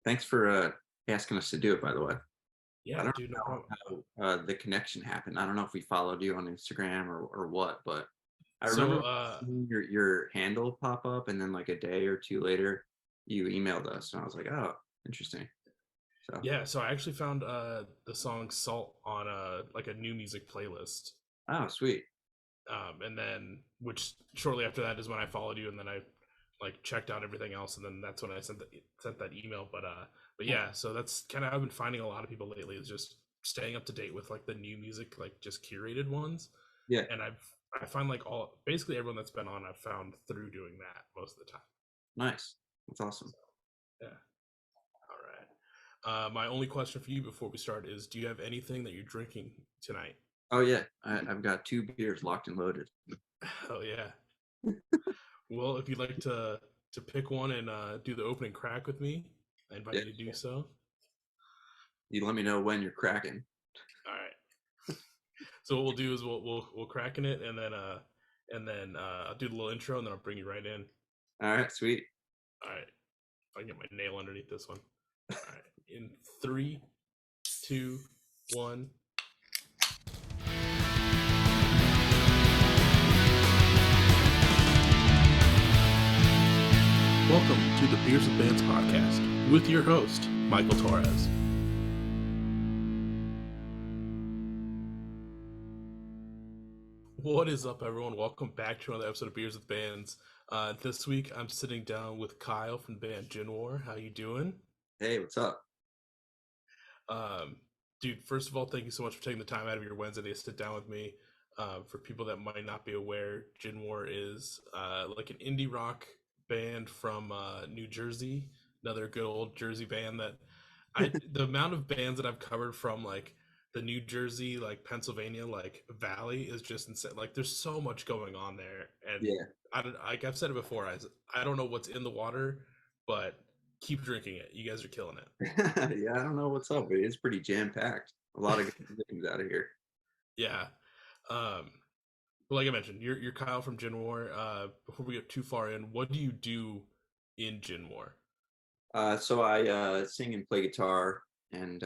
Thanks for asking us to do it, by the way. I Yeah, don't dude, no know problem. how the connection happened. I don't know if we followed you on Instagram or what, but I So, remember seeing your handle pop up, and then like a day or two later, you emailed us, and I was like, oh, interesting. So, yeah, so I actually found the song "Salt" on like a new music playlist, oh, sweet. and then which shortly after that is when I followed you, and then I like checked out everything else, and then that's when I sent that email. But Yeah, yeah, so that's kind of I've been finding a lot of people lately is just staying up to date with like the new music, like just curated ones, yeah, and I find like all basically everyone that's been on I've found through doing that most of the time. nice. That's awesome. So yeah. All right. My only question for you before we start is: do you have anything that you're drinking tonight? Oh yeah, I've got two beers locked and loaded. Oh yeah. Well, if you'd like to pick one and do the opening crack with me, I invite Yeah, you to do so. you let me know when you're cracking. All right. So what we'll do is we'll crack in it, and then I'll do the little intro, and then I'll bring you right in. All right, sweet. All right. If I can get my nail underneath this one. All right. In three, two, one. Welcome to the Beers with Bands podcast with your host, Michael Torres. What is up, everyone? Welcome back to another episode of Beers with Bands. This week, I'm sitting down with Kyle from the band Gin War. How you doing? Hey, what's up? Um, Dude, first of all, thank you so much for taking the time out of your Wednesday to sit down with me. For people that might not be aware, Gin War is like an indie rock band from New Jersey, another good old Jersey band that the amount of bands that I've covered from like the New Jersey, like Pennsylvania, like Valley is just insane. Like there's so much going on there, and Yeah. I don't like I've said it before. I don't know what's in the water, but keep drinking it. You guys are killing it. Yeah, I don't know what's up, but it's pretty jam packed. A lot of good things out of here. Yeah. Um, but like I mentioned, you're Kyle from Gin War. Before we get too far in, what do you do in Gin War? So I sing and play guitar, and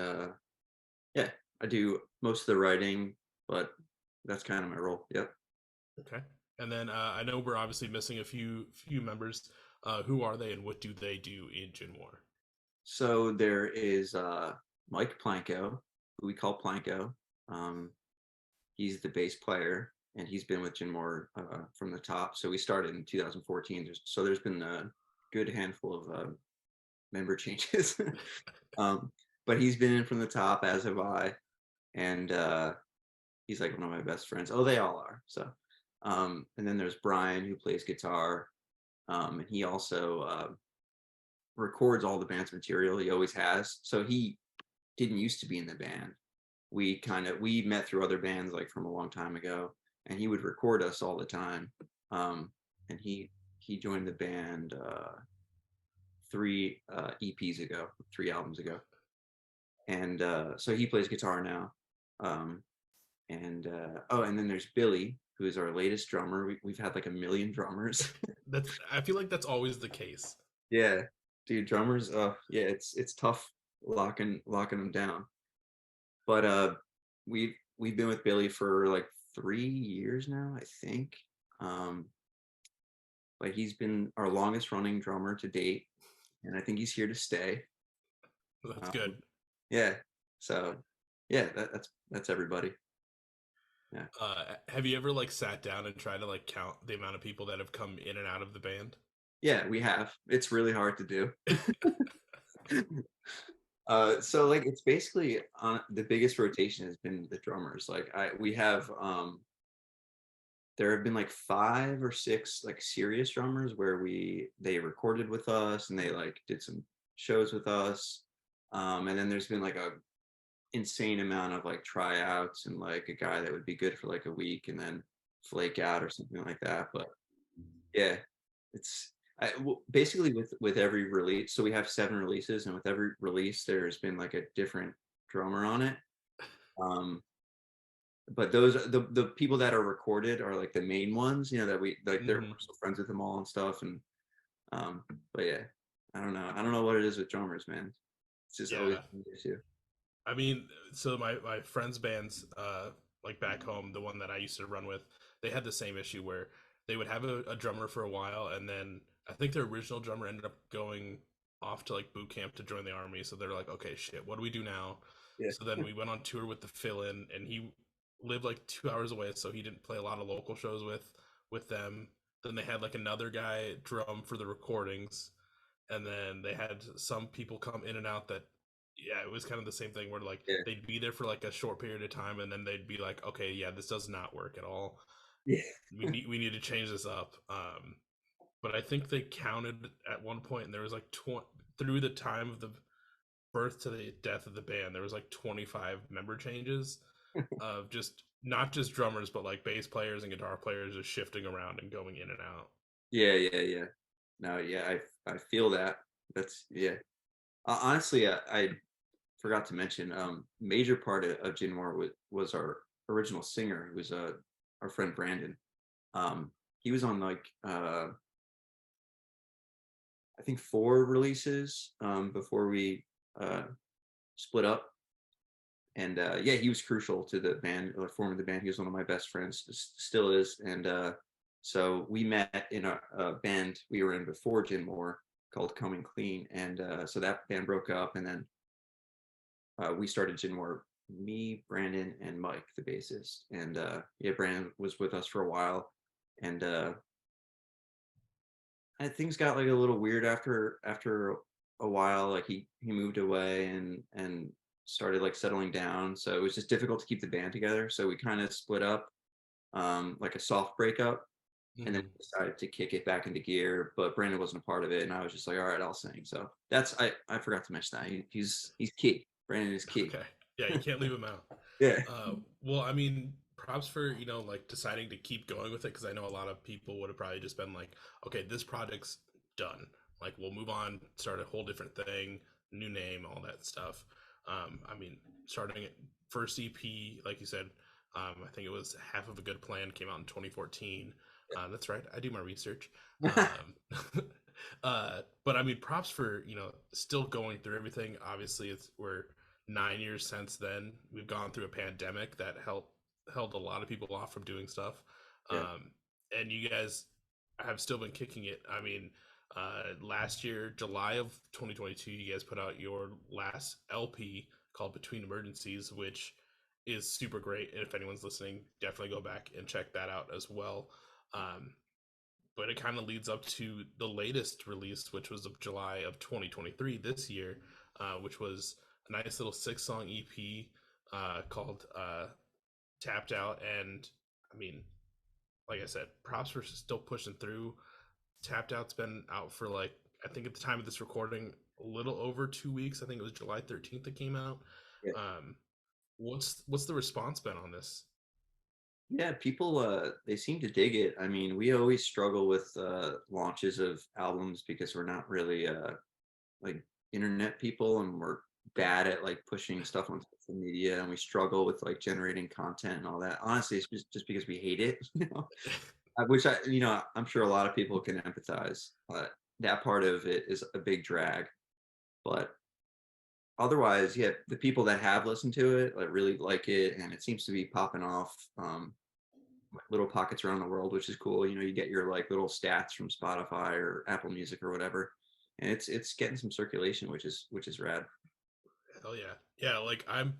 yeah, I do most of the writing, but that's kind of my role. Yep. Okay. And then I know we're obviously missing a few members. Who are they, and what do they do in Gin War? So there is Mike Planko, who we call Planko. Um, he's the bass player, and he's been with Jim Moore from the top. So we started in 2014. So there's been a good handful of member changes. um, but he's been in from the top, as have I, and he's like one of my best friends. Oh, they all are. So, and then there's Brian who plays guitar, and he also records all the band's material. He always has. So he didn't used to be in the band. We met through other bands like from a long time ago, and he would record us all the time. And he joined the band three EPs ago, 3 albums ago, and so he plays guitar now. Um, and oh, and then there's Billy, who is our latest drummer. We've had like a million drummers. That's I feel like that's always the case. Yeah, dude, drummers. Yeah, it's tough locking them down. But we've been with Billy for like 3 years now, I think. Um, but he's been our longest running drummer to date, and I think he's here to stay. That's good. Um, yeah, so yeah, that's everybody. Yeah, Have you ever like sat down and tried to like count the amount of people that have come in and out of the band? yeah, we have. It's really hard to do. So like it's basically on the biggest rotation has been the drummers. Like I we have there have been like 5 or 6 like serious drummers where they recorded with us and they like did some shows with us. And then there's been like a insane amount of like tryouts and like a guy that would be good for like a week and then flake out or something like that. But yeah, it's basically with every release. So we have 7 releases, and with every release, there's been like a different drummer on it. Um, but the people that are recorded are like the main ones, that we like. They're Hmm. we're still friends with them all and stuff. And but yeah, I don't know what it is with drummers, man. It's just always Yeah. an issue. I mean, so my friends' bands, like back home, the one that I used to run with, they had the same issue where they would have a drummer for a while, and then I think their original drummer ended up going off to like boot camp to join the army. So they're like, okay, shit, what do we do now? Yeah. So then we went on tour with the fill-in, and he lived like 2 hours away, so he didn't play a lot of local shows with them. Then they had like another guy drum for the recordings, and then they had some people come in and out that, yeah, it was kind of the same thing where like Yeah. they'd be there for like a short period of time, and then they'd be like, okay, yeah, this does not work at all. Yeah. We need to change this up. But I think they counted at one point, and there was like through the time of the birth to the death of the band, there was like 25 member changes of just not just drummers, but like bass players and guitar players just shifting around and going in and out. Yeah, yeah, yeah. No, yeah, I feel that. That's yeah. Honestly, I forgot to mention, major part of Gin War was our original singer, who was our friend Brandon. Um, he was on like I think 4 releases before we uh, split up, and yeah, he was crucial to the band, forming the band. He was one of my best friends, still is, and so we met in a band we were in before Gin War called Coming Clean, and so that band broke up, and then we started Gin War. Me, Brandon, and Mike, the bassist, and yeah, Brandon was with us for a while, and things got like a little weird after a while. Like he moved away and started like settling down, so it was just difficult to keep the band together. So we kind of split up, like a soft breakup, and then Mm-hmm. decided to kick it back into gear. But Brandon wasn't a part of it, and I was just like, all right, I'll sing. So that's I forgot to mention that he's key. Brandon is key. Okay. Yeah, you can't leave them out. Yeah, Well, I mean, props for, like deciding to keep going with it, because I know a lot of people would have probably just been like, okay, this project's done. Like, we'll move on, start a whole different thing, new name, all that stuff. I mean, starting it first EP, like you said, I think it was Half of a Good Plan, came out in 2014. That's right, I do my research. But I mean, props for still going through everything. Obviously, we're 9 years since then. We've gone through a pandemic that held a lot of people off from doing stuff, yeah, and you guys have still been kicking it. I mean, last year, July of 2022, you guys put out your last LP called Between Emergencies, which is super great. And if anyone's listening, definitely go back and check that out as well. Um, but it kind of leads up to the latest release, which was of July of 2023 this year, which was a nice little 6-song EP called Tapped Out. And I mean, like I said, props for still pushing through. Tapped Out's been out for like, I think at the time of this recording, a little over 2 weeks. I think it was July 13th that came out. yeah. Um, what's the response been on this? Yeah, people they seem to dig it. I mean, we always struggle with launches of albums because we're not really like internet people, and we're bad at like pushing stuff on social media, and we struggle with like generating content and all that. Honestly, it's just because we hate it, which I'm sure a lot of people can empathize. That part of it is a big drag, but otherwise, yeah, the people that have listened to it like really like it, and it seems to be popping off. Like little pockets around the world, which is cool. You get your like little stats from Spotify or Apple Music or whatever, and it's getting some circulation, which is rad. Hell yeah, yeah. Like I'm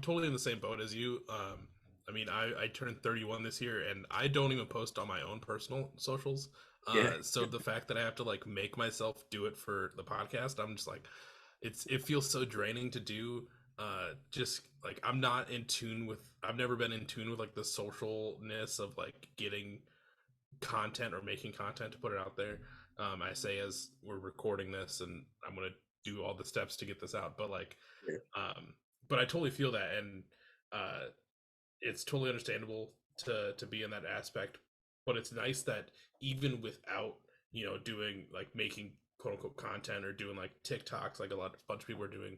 totally in the same boat as you. I mean, I turned 31 this year, and I don't even post on my own personal socials. Yeah, So the fact that I have to like make myself do it for the podcast, I'm just like, it feels so draining to do. Just like I'm not in tune with. I've never been in tune with like the socialness of like getting content or making content to put it out there. I say as we're recording this, and I'm gonna do all the steps to get this out, but like yeah, um, but I totally feel that, and uh, it's totally understandable to be in that aspect. But it's nice that even without doing like making quote unquote content or doing like TikToks, like bunch of people are doing,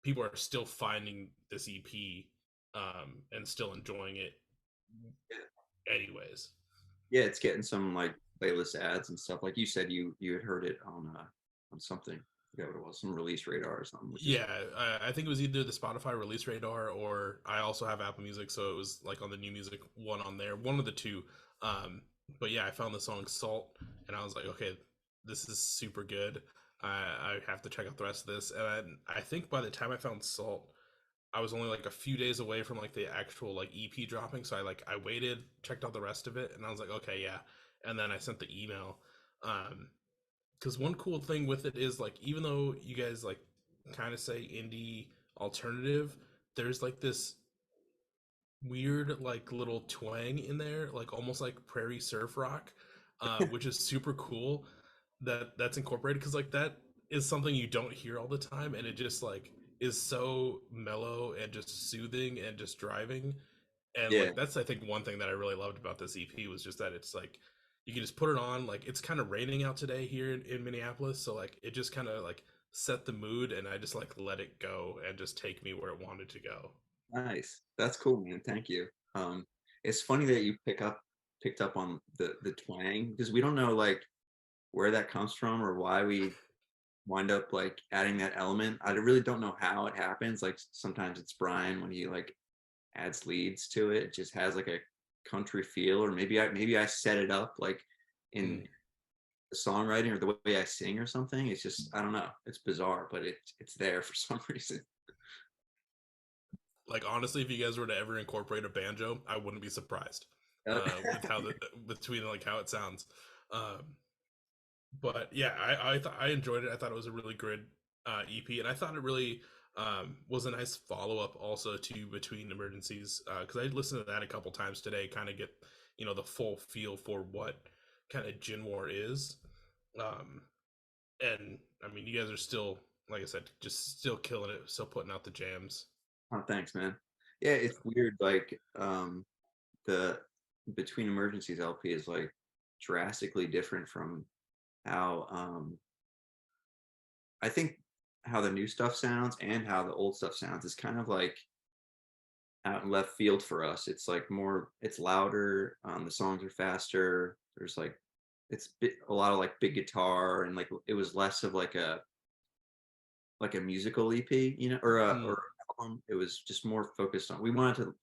people are still finding this EP and still enjoying it anyways. yeah. It's getting some like playlist ads and stuff. Like you said, you had heard it something. I forgot what it was, some release radar or something, which is Yeah, I think it was either the Spotify release radar or I also have Apple Music, so it was like on the new music one on there, one of the two. Um, but yeah, I found the song Salt, and I was like, okay, this is super good. I have to check out the rest of this, and I think by the time I found Salt, I was only like a few days away from like the actual like EP dropping, so I waited, checked out the rest of it, and I was like, okay, yeah, and then I sent the email. Um, because one cool thing with it is like even though you guys like kind of say indie alternative, there's like this weird like little twang in there, like almost like prairie surf rock, which is super cool that's incorporated because like that is something you don't hear all the time, and it just like is so mellow and just soothing and just driving. And yeah, like that's I think one thing that I really loved about this EP was just that it's like you can just put it on. Like it's kind of raining out today here in Minneapolis, so like it just kind of like set the mood, and I just like let it go and just take me where it wanted to go. nice. That's cool, man. Thank you. It's funny that you picked up on the twang because we don't know like where that comes from or why we wind up like adding that element. I really don't know how it happens. Like sometimes it's Brian when he like adds leads to it. It just has like a country feel, or maybe I set it up like in Mm. the songwriting or the way I sing or something. It's just I don't know. It's bizarre, but it's there for some reason. Like honestly, if you guys were to ever incorporate a banjo, I wouldn't be surprised Uh, with how the between like how it sounds. Um, but yeah, I enjoyed it. I thought it was a really good EP, and I thought it really was a nice follow up also to Between Emergencies because I listened to that a couple times today, kind of get the full feel for what kind of Gin War is. Um, and I mean, you guys are still, like I said, just still killing it, still putting out the jams. oh, thanks, man. Yeah, it's weird. Like the Between Emergencies LP is like drastically different from how I think how the new stuff sounds and how the old stuff sounds is kind of like out in left field for us. It's like more, it's louder. The songs are faster. There's like, a lot of like big guitar and like it was less of like a musical EP, or Mm. album. It was just more focused on. We wanted to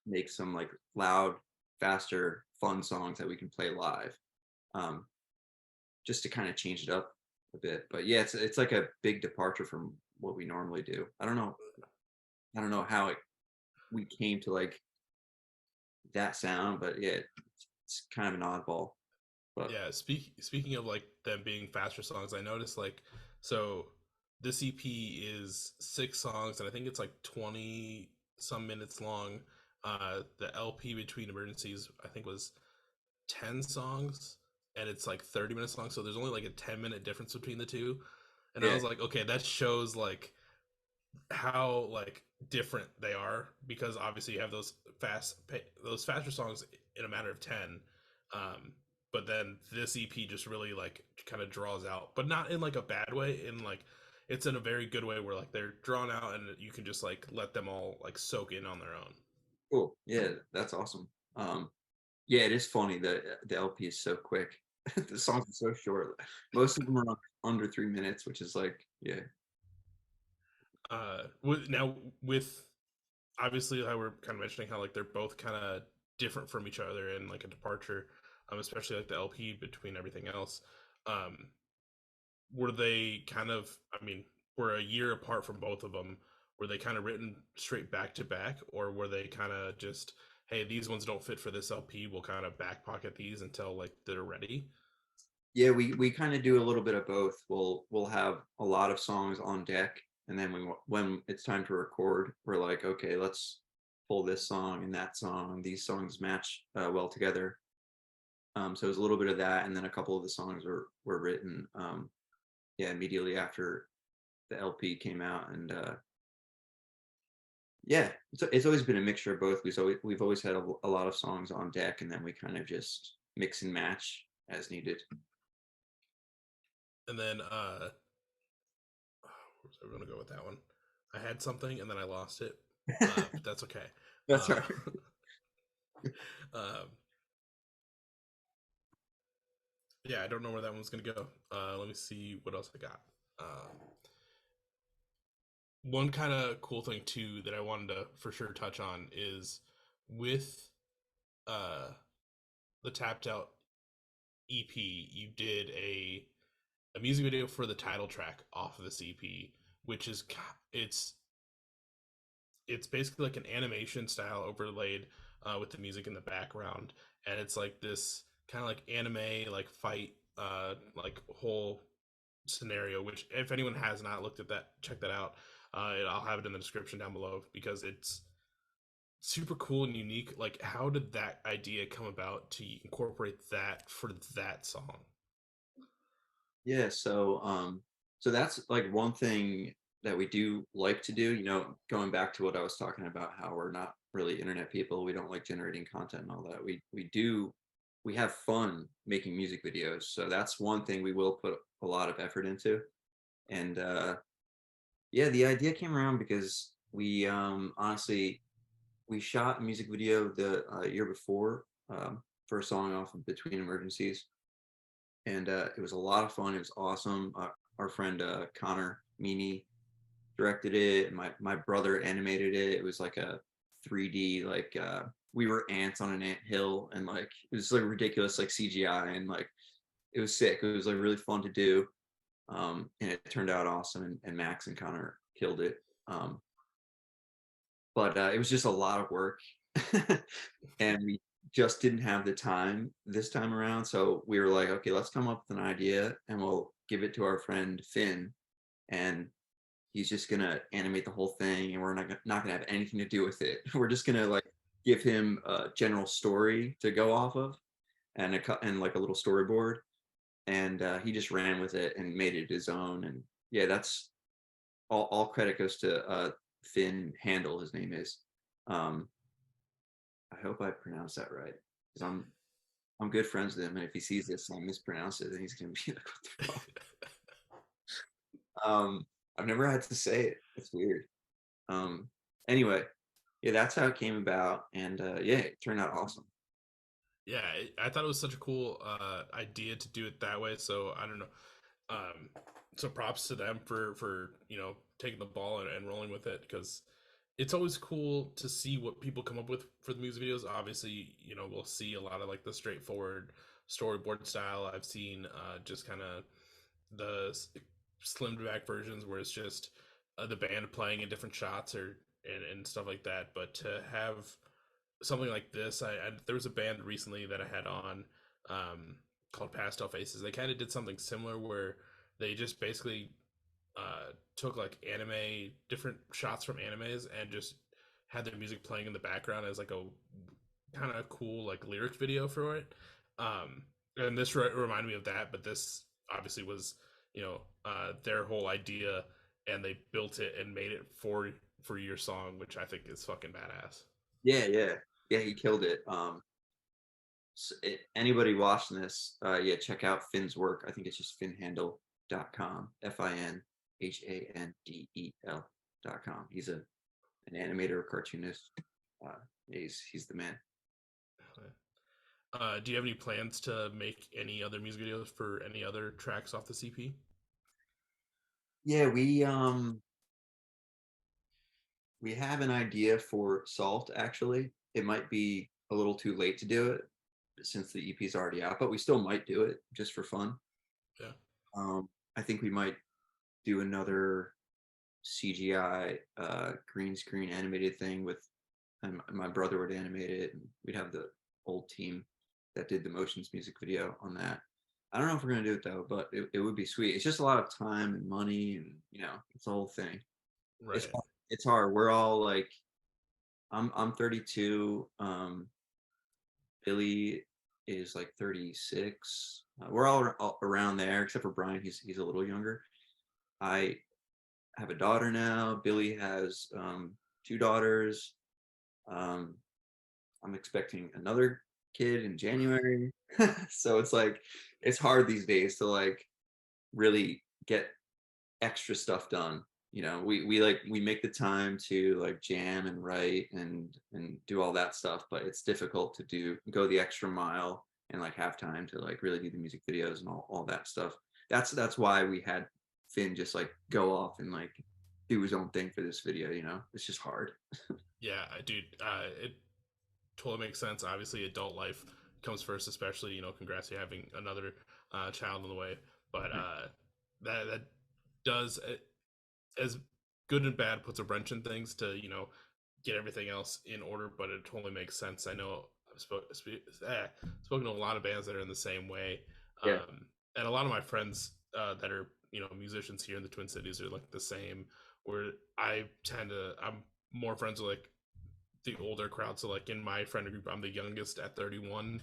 make some like loud, faster, fun songs that we can play live, um, just to kind of change it up a bit. But yeah, it's like a big departure from what we normally do. I don't know how we came to like that sound, but yeah, it's kind of an oddball. But Yeah, speaking of like them being faster songs, I noticed like so this EP is 6 songs and I think it's like 20 some minutes long. The LP Between Emergencies I think was 10 songs and it's like 30 minutes long, so there's only like a 10-minute difference between the two. And I yeah, was like, okay, that shows like how like different they are because obviously you have those faster songs in a matter of 10, um but then this EP just really like kind of draws out, but not in like a bad way, in like it's in a very good way where like they're drawn out and you can just like let them all like soak in on their own. cool. Yeah, that's awesome. Yeah, it is funny that the LP is so quick. The songs are so short. Most of them are under 3 minutes, which is like, yeah, Now with obviously how we're kind of mentioning how like they're both kind of different from each other and like a departure, especially like the LP Between Everything Else. um were they kind of, I mean, were a year apart from both of them, were they kind of written straight back to back, or were they kind of just, hey, these ones don't fit for this LP, we'll kind of back pocket these until like they're ready? yeah. We kind of do a little bit of both. We'll have a lot of songs on deck, and then when it's time to record, we're like, okay, let's pull this song and that song. These songs match well together. So it was a little bit of that, and then a couple of the songs were written, yeah, immediately after the LP came out, and yeah, it's always been a mixture of both. We've always had a lot of songs on deck, and then we kind of just mix and match as needed. And then where was I going to go with that one? I had something and then I lost it, but that's okay. That's uh right. um yeah, I don't know where that one's going to go. Let me see what else I got. Um, One kind of cool thing too that I wanted to for sure touch on is with uh the Tapped Out EP, you did a music video for the title track off of this EP, which is it's basically like an animation style overlaid with the music in the background, and it's like this kind of like anime like fight like whole scenario. Which if anyone has not looked at that, check that out. I'll have it in the description down below because it's super cool and unique. Like, how did that idea come about to incorporate that for that song? Yeah, so that's like one thing that we do like to do, going back to what I was talking about, how we're not really internet people, we don't like generating content and all that. We have fun making music videos. So that's one thing we will put a lot of effort into. And yeah, the idea came around because we honestly we shot a music video the year before for a song off of Between Emergencies, and it was a lot of fun. It was awesome. Our friend Connor Meany directed it. My brother animated it. It was like a 3D, like we were ants on an ant hill, and like it was like ridiculous, like CGI, and like it was sick. It was like really fun to do, and it turned out awesome. And Max and Connor killed it. But it was just a lot of work, and we just didn't have the time this time around. So we were like, okay, let's come up with an idea, and we'll give it to our friend Finn, and he's just gonna animate the whole thing, and we're not gonna have anything to do with it. We're just gonna like give him a general story to go off of, and and like a little storyboard, and he just ran with it and made it his own. And yeah, that's all credit goes to Finn Handel, his name is. Um, I hope I pronounced that right, because I'm good friends with him, and if he sees this and I mispronounce it, then he's gonna be like, "What the fuck?" I've never had to say it. It's weird. Um, anyway, yeah, that's how it came about, and yeah, it turned out awesome. Yeah, I thought it was such a cool idea to do it that way. So I don't know. Um, so props to them for taking the ball and rolling with it, because it's always cool to see what people come up with for the music videos. Obviously, we'll see a lot of like the straightforward storyboard style. I've seen just kind of the slimmed back versions where it's just the band playing in different shots or and stuff like that. But to have something like this, there was a band recently that I had on called Pastel Faces. They kind of did something similar where they just basically took like different shots from animes, and just had their music playing in the background as like a kind of cool like lyric video for it. And this reminded me of that, but this obviously was their whole idea, and they built it and made it for your song, which I think is fucking badass. Yeah, yeah, yeah, he killed it. Anybody watching this, yeah, check out Finn's work. I think it's just finhandle.com, FINHANDEL.com. He's an animator, cartoonist. Uh, yeah, he's the man. Do you have any plans to make any other music videos for any other tracks off the CP? Yeah, we have an idea for Salt. Actually, it might be a little too late to do it since the EP's already out, but we still might do it just for fun. Yeah. I think we might do another CGI green screen animated thing with, and my brother would animate it, and we'd have the old team that did the motions music video on that. I don't know if we're gonna do it though, but it would be sweet. It's just a lot of time and money, and it's the whole thing. It's Right. hard. It's hard. We're all like, I'm 32. Billy is like 36. We're all around there, except for Brian. He's a little younger. I have a daughter now. Billy has two daughters. Um, I'm expecting another kid in January. So it's like it's hard these days to like really get extra stuff done. We make the time to like jam and write and do all that stuff, but it's difficult to go the extra mile and like have time to like really do the music videos and all that stuff. That's why we had Finn just like go off and like do his own thing for this video. You know, it's just hard. Yeah, dude, it totally makes sense. Obviously, adult life comes first, especially, congrats to having another child on the way. But that does, as good and bad, puts a wrench in things to, get everything else in order, but it totally makes sense. I know I've spoken to a lot of bands that are in the same way. Yeah, And a lot of my friends that are, musicians here in the Twin Cities are like the same, where I'm more friends with like the older crowd. So like in my friend group, I'm the youngest at 31.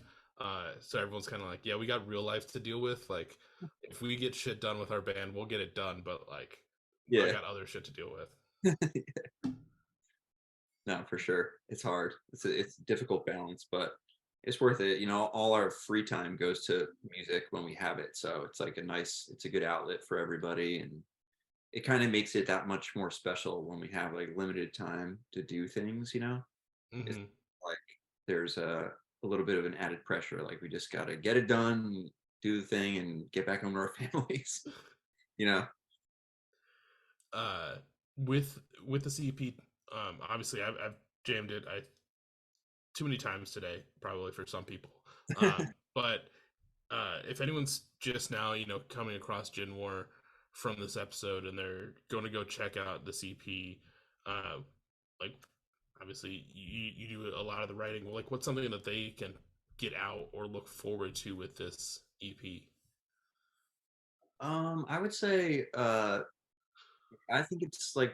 So everyone's kind of like, yeah, we got real life to deal with. Like, if we get shit done with our band, we'll get it done. But like, I yeah. got other shit to deal with. No, for sure. It's hard. It's a difficult balance, but it's worth it. You know, all our free time goes to music when we have it. So it's like it's a good outlet for everybody. And it kind of makes it that much more special when we have like limited time to do things, you know? It's Hmm. like there's a little bit of an added pressure. Like we just got to get it done, do the thing, and get back home to our families, you know? Uh, with the CP, obviously I've jammed it too many times today, probably for some people. But if anyone's just now, coming across Gin War from this episode and they're going to go check out the CP, uh, like obviously you do a lot of the writing. Well, like what's something that they can get out or look forward to with this EP? I would say I think it's like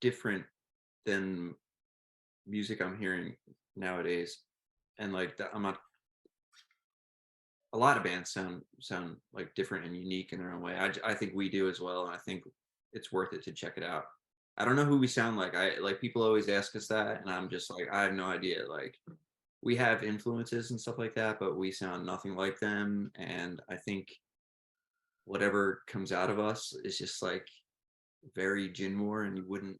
different than music I'm hearing nowadays. And like that, I'm not a lot of bands sound like different and unique in their own way. I think we do as well, and I think it's worth it to check it out. I don't know who we sound like. I like people always ask us that, and I'm just like I have no idea. Like we have influences and stuff like that, but we sound nothing like them. And I think whatever comes out of us is just like very Jinmore, and you wouldn't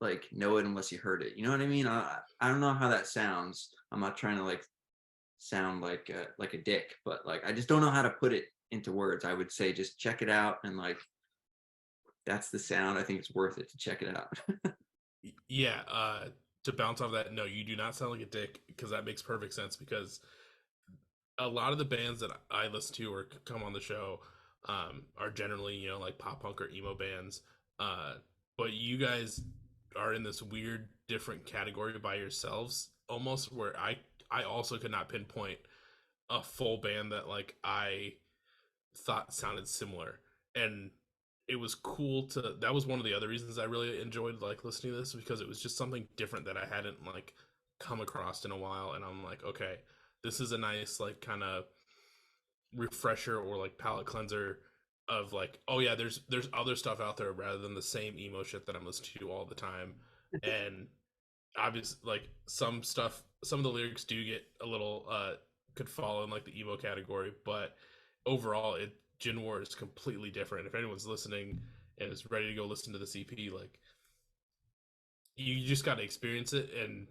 like know it unless you heard it. You know what I mean? I don't know how that sounds. I'm not trying to like sound like a dick, but like I just don't know how to put it into words. I would say just check it out, and like that's the sound. I think it's worth it to check it out. Yeah, to bounce off that, no, you do not sound like a dick, because that makes perfect sense. Because a lot of the bands that I listen to or come on the show are generally, like pop punk or emo bands. Uh, but you guys are in this weird, different category by yourselves, almost, where I also could not pinpoint a full band that like I thought sounded similar. And it was cool to that was one of the other reasons I really enjoyed like listening to this, because it was just something different that I hadn't like come across in a while. And I'm like, okay, this is a nice like kind of refresher or like palate cleanser of like, oh yeah, there's other stuff out there rather than the same emo shit that I'm listening to all the time. And obviously like some of the lyrics do get a little could fall in like the emo category, but overall it Gin War is completely different. If anyone's listening and is ready to go listen to the CP, like you just got to experience it. And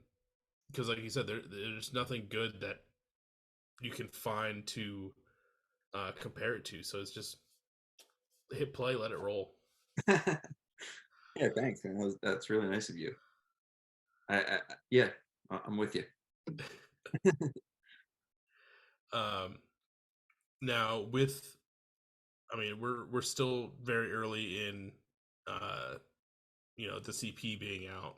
because like you said, there's nothing good that you can find to compare it to. So it's just hit play, let it roll. Yeah, thanks, man. That's really nice of you. Yeah, I'm with you. um Now with, I mean, we're still very early in uh the CP being out.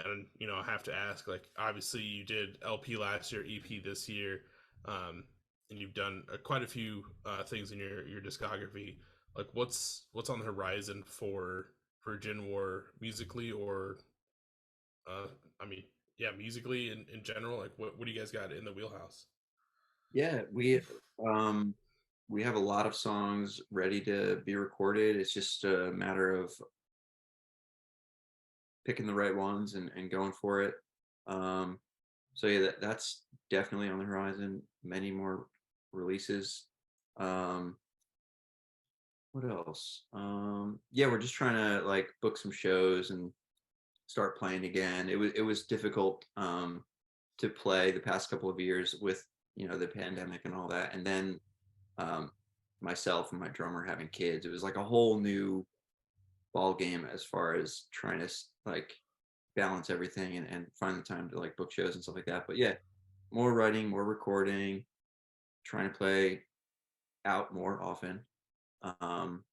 And I have to ask, like, obviously you did LP last year, EP this year, and you've done quite a few things in your discography. Like, what's on the horizon for Gin War musically, or uh I mean, yeah, musically in general? Like, what do you guys got in the wheelhouse? Yeah, we have a lot of songs ready to be recorded. It's just a matter of picking the right ones and going for it. Um, so yeah, that's definitely on the horizon. Many more releases. Um, what else? Yeah, we're just trying to like book some shows and start playing again. It was difficult to play the past couple of years with the pandemic and all that, and then um, myself and my drummer having kids. It was like a whole new ball game as far as trying to like balance everything and find the time to like book shows and stuff like that. But yeah, more writing, more recording, trying to play out more often. Um,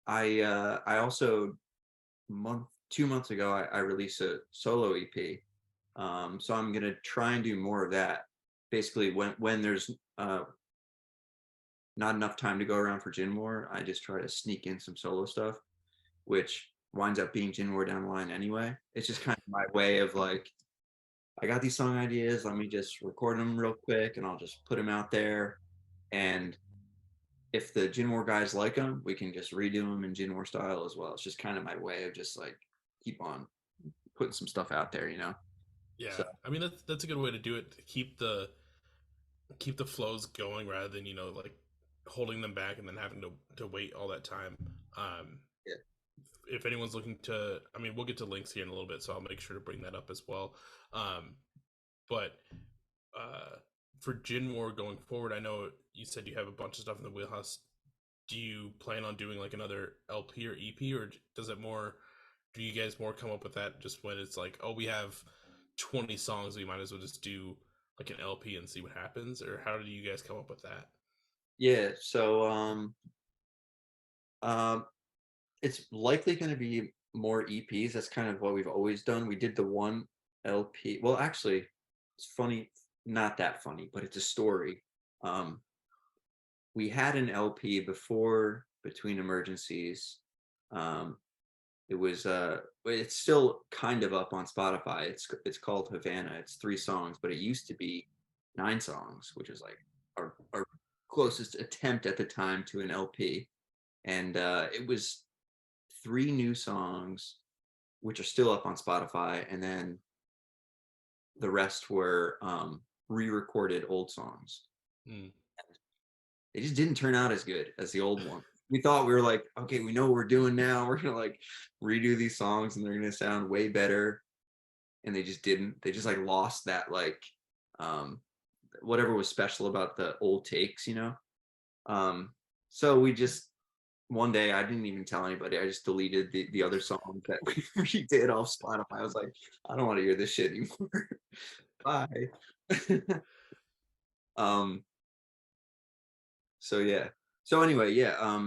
I also 2 months ago I released a solo EP. So I'm gonna try and do more of that. Basically, when there's not enough time to go around for Gin War, I just try to sneak in some solo stuff, which winds up being Gin War down the line anyway. It's just kind of my way of like, I got these song ideas, let me just record them real quick and I'll just put them out there. And if the Gin War guys like them, we can just redo them in Gin War style as well. It's just kind of my way of just like keep on putting some stuff out there, you know? Yeah, So I mean that's a good way to do it. To keep the flows going rather than like holding them back and then having to wait all that time. Um, yeah, if anyone's looking to, I mean, we'll get to links here in a little bit, so I'll make sure to bring that up as well. Um, but uh, for Gin War going forward, I know you said you have a bunch of stuff in the wheelhouse. Do you plan on doing like another LP or EP, or does it more? Do you guys more come up with that just when it's like, oh, we have 20 songs, we might as well just do like an LP and see what happens, or how do you guys come up with that? yeah. So um, it's likely going to be more EPs. That's kind of what we've always done. We did the one LP. Well, actually, it's funny, not that funny, but it's a story. Um, we had an LP before Between Emergencies. Um, it was it's still kind of up on Spotify. It's called Havana. It's 3 songs, but it used to be 9 songs, which is like our closest attempt at the time to an LP. And it was 3 new songs, which are still up on Spotify, and then the rest were re-recorded old songs. Hmm. They just didn't turn out as good as the old one. We thought we were like, okay, we know what we're doing now. We're gonna like redo these songs, and they're gonna sound way better. And they just didn't. They just like lost that like um, whatever was special about the old takes, you know. Um, so we just one day I didn't even tell anybody. I just deleted the other songs that we redid off Spotify. I was like, I don't want to hear this shit anymore. Bye. um. So yeah. So anyway, yeah.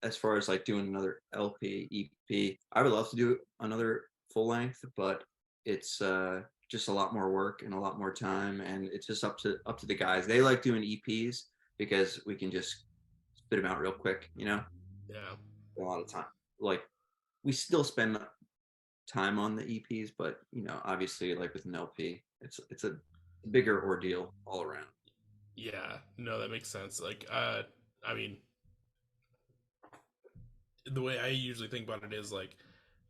As far as like doing another LP, EP, I would love to do another full length, but it's just a lot more work and a lot more time, and it's just up to the guys. They like doing EPs because we can just spit them out real quick, you know. Yeah. A lot of time. Like we still spend time on the EPs, but you know, obviously, like with an LP, it's a bigger ordeal all around. Yeah, no, that makes sense. Like, I mean, the way I usually think about it is like,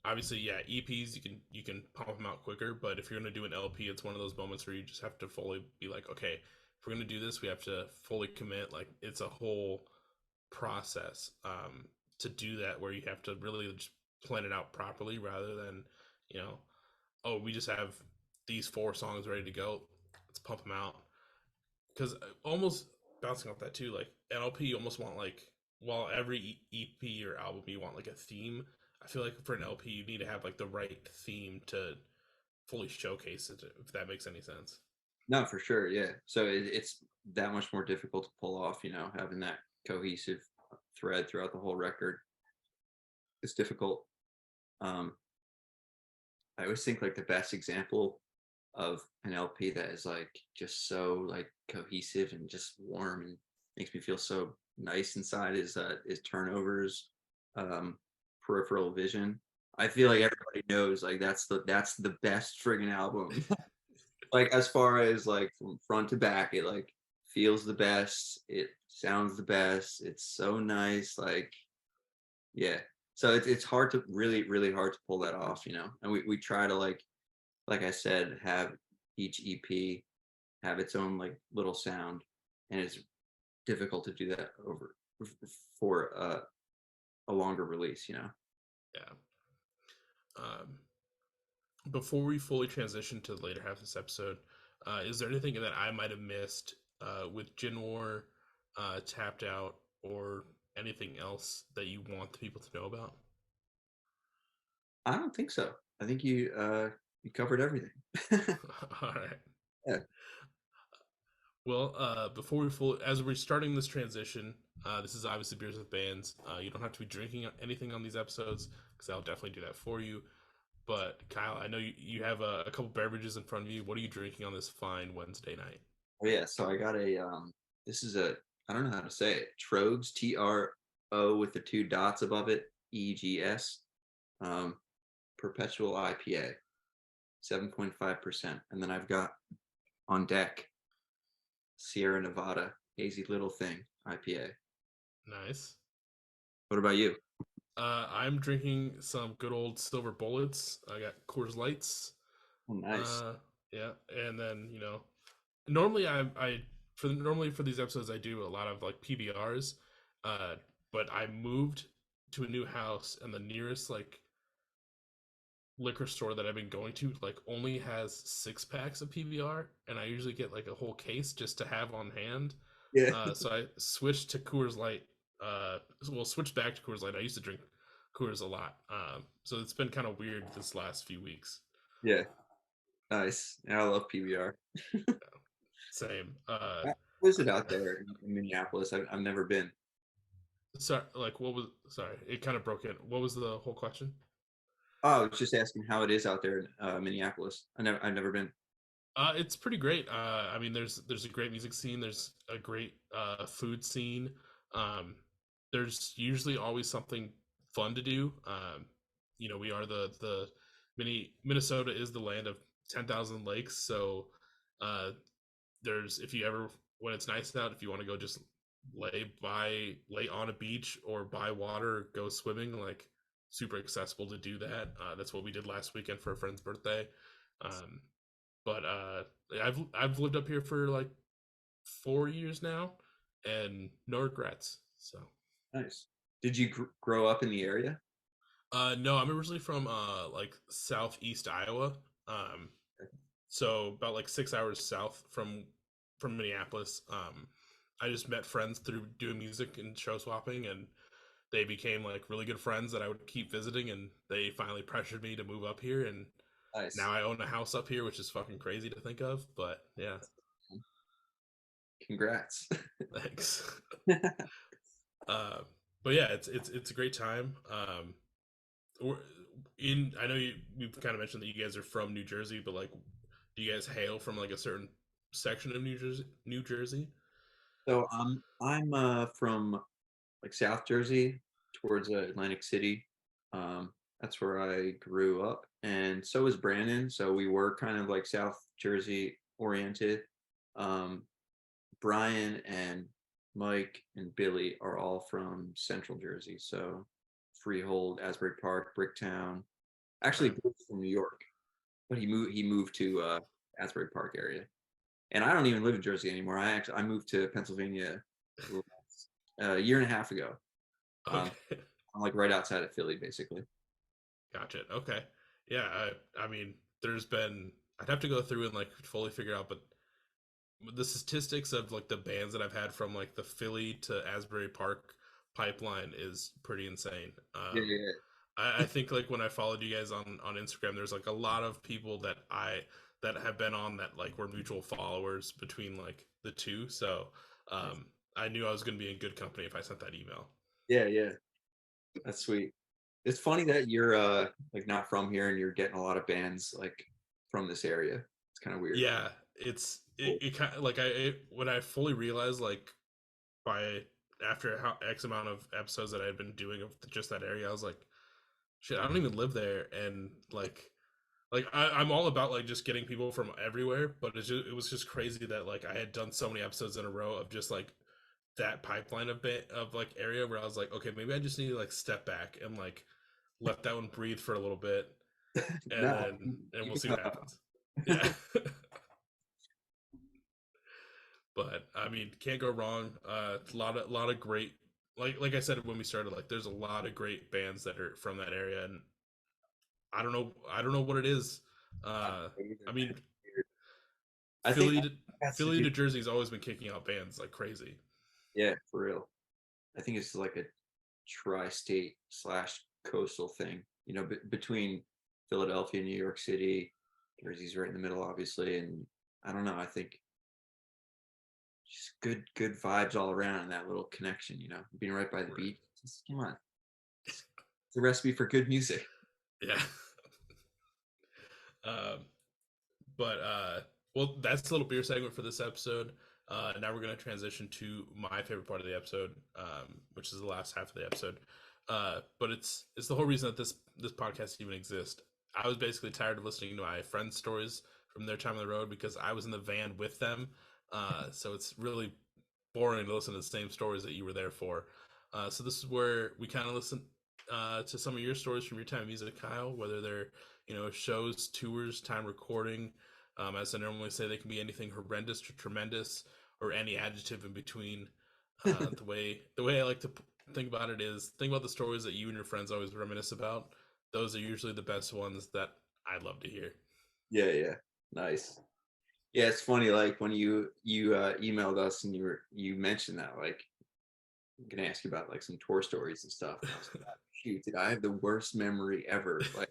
obviously, yeah, EPs you can pump them out quicker, but if you're gonna do an LP, it's one of those moments where you just have to fully be like, okay, if we're gonna do this, we have to fully commit. Like, it's a whole process to do that, where you have to really just plan it out properly, rather than, you know, oh, we just have these 4 songs ready to go, let's pump them out. Because almost bouncing off that too, like NLP, you almost want like, while every EP or album you want like a theme. I feel like for an LP you need to have like the right theme to fully showcase it. If that makes any sense. No, for sure, yeah. So it's that much more difficult to pull off, you know, having that cohesive thread throughout the whole record. It's difficult. Um, I always think like the best example of an LP that is like just so like cohesive and just warm and makes me feel so nice inside is Turnovers, um, Peripheral Vision. I feel like everybody knows like that's the best friggin' album. Like as far as like from front to back, it like feels the best, it sounds the best, it's so nice. Like yeah. So it's hard to really hard to pull that off, you know. And we try to like I said, have each EP have its own like little sound, and it's difficult to do that over for a longer release, you know. Yeah. Um, Before we fully transition to the later half of this episode, is there anything that I might have missed with Gin War, Tapped Out, or anything else that you want the people to know about? I don't think so. I think you covered everything. All right. Yeah. Well, before we as we're starting this transition, this is obviously beers with bands. You don't have to be drinking anything on these episodes because I'll definitely do that for you. But Kyle, I know you have a couple beverages in front of you. What are you drinking on this fine Wednesday night? Oh yeah. So I got a this is a I don't know how to say it. Trogs, TRO with the two dots above it, EGS. Um, Perpetual IPA, 7.5%. And then I've got on deck Sierra Nevada, Hazy Little Thing IPA. Nice. What about you? I'm drinking some good old silver bullets. I got Coors Lights. Oh, nice. Uh, yeah, and then normally normally for these episodes I do a lot of like PBRs, uh, but I moved to a new house and the nearest like liquor store that I've been going to like only has 6 packs of PBR, and I usually get like a whole case just to have on hand. Yeah. So I switched to Coors Light. Well, switched back to Coors Light. I used to drink Coors a lot, so it's been kind of weird this last few weeks. Yeah. Nice. Yeah, I love PBR. Same. How is it out there in Minneapolis? I've never been. Sorry, like what was? Sorry, it kind of broke in. What was the whole question? Oh, I was just asking how it is out there in Minneapolis. I've never been. It's pretty great. I mean, there's a great music scene. There's a great food scene. Um, there's usually always something fun to do. We are the Minnesota is the land of 10,000 lakes. So uh, there's if you ever when it's nice out, if you want to go just lay on a beach or by water, go swimming, like super accessible to do that. That's what we did last weekend for a friend's birthday. Um, but I've lived up here for like 4 years now, and no regrets. So Nice. Did you grow up in the area? no, I'm originally from like southeast Iowa. Um, so about like 6 hours south from Minneapolis. I just met friends through doing music and show swapping, and they became like really good friends that I would keep visiting, and they finally pressured me to move up here, and now Nice. I own a house up here, which is fucking crazy to think of, but yeah. Congrats. Thanks. uh, but yeah, it's a great time. I know you've kind of mentioned that you guys are from New Jersey, but like, do you guys hail from like a certain section of New Jersey? New Jersey? So I'm from like South Jersey towards Atlantic City. That's where I grew up, and so is Brandon. So we were kind of like South Jersey oriented. Um, Brian and Mike and Billy are all from Central Jersey. So Freehold, Asbury Park, Bricktown. Actually, Okay. Bill's from New York, but he moved to Asbury Park area. And I don't even live in Jersey anymore. I moved to Pennsylvania a year and a half ago. Um, Okay. I'm like right outside of Philly, basically. Gotcha. Okay. Yeah. I mean, there's been. I'd have to go through and like fully figure out, but the statistics of like the bands that I've had from like the Philly to Asbury Park pipeline is pretty insane. Yeah, yeah, I think like when I followed you guys on Instagram, there's like a lot of people that have been on that like were mutual followers between like the two. So yeah. I knew I was going to be in good company if I sent that email. Yeah, yeah. That's sweet. It's funny that you're like not from here and you're getting a lot of bands like from this area. It's kind of weird. Yeah, Cool. it kind of like when I fully realized like by after how X amount of episodes that I had been doing of just that area, I was like, shit, I don't even live there, and I'm all about like just getting people from everywhere, but it was just crazy that like I had done so many episodes in a row of just like that pipeline of like area where I was like, okay, maybe I just need to like step back and like let that one breathe for a little bit, and No, then and keep we'll it see what going. happens. Yeah. But I mean, can't go wrong. A lot of great, like I said when we started, like there's a lot of great bands that are from that area, and I don't know what it is. I mean, I think Philly it to has to Philly do. to Jersey's always been kicking out bands like crazy. Yeah, for real. I think it's like a tri-state slash coastal thing, between Philadelphia, New York City. Jersey's right in the middle, obviously, and I don't know. I think just good vibes all around in that little connection. Being right by the Right. beach. Just, come on, it's a recipe for good music. Yeah. um, but well, that's the little beer segment for this episode. Now we're going to transition to my favorite part of the episode, which is the last half of the episode. But it's the whole reason that this podcast even exists. I was basically tired of listening to my friends' stories from their time on the road because I was in the van with them. So it's really boring to listen to the same stories that you were there for. So this is where we kind of listen to some of your stories from your time in music, Kyle, whether they're shows, tours, time recording. As I normally say, they can be anything horrendous to tremendous, or any adjective in between. The way I like to think about it is think about the stories that you and your friends always reminisce about. Those are usually the best ones that I love to hear. Yeah, nice. Yeah, it's funny. Like when you emailed us and you mentioned that, like, I'm gonna ask you about like some tour stories and stuff. And I was like, "Oh, shoot, did I have the worst memory ever?" Like,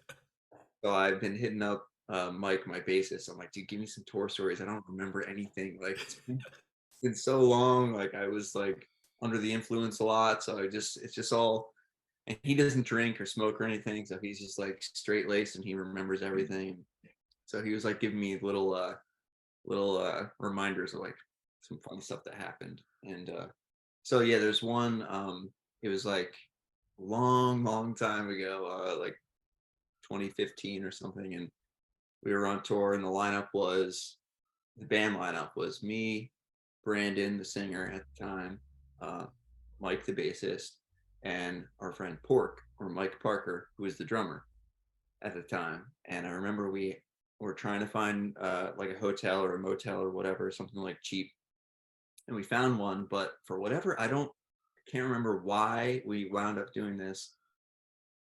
so I've been hitting up Mike, my bassist. I'm like, dude, give me some tour stories. I don't remember anything. Like, it's been so long. Like, I was like under the influence a lot, so it's just all. And he doesn't drink or smoke or anything, so he's just like straight laced and he remembers everything. So he was like giving me little reminders of like some fun stuff that happened. And so yeah, there's one. It was like long time ago, like 2015 or something, and we were on tour, and the band lineup was me, Brandon, the singer at the time, uh, Mike, the bassist, and our friend Pork, or Mike Parker, who was the drummer at the time. And I remember we were trying to find like a hotel or a motel or whatever, something like cheap, and we found one. But for whatever, can't remember why we wound up doing this,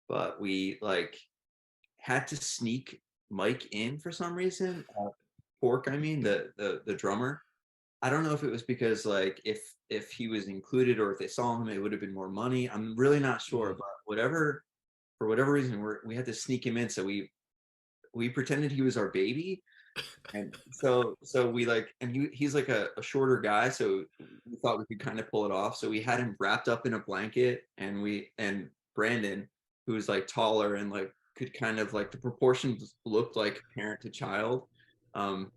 but we like had to sneak Mike in for some reason. Pork, I mean the drummer. I don't know if it was because like if he was included or if they saw him, it would have been more money. I'm really not sure, Mhm. but for whatever reason, we had to sneak him in. So we pretended he was our baby, and so we like, and he's like a shorter guy, so we thought we could kind of pull it off. So we had him wrapped up in a blanket, and Brandon, who was like taller and like could kind of like the proportions looked like parent to child. Um,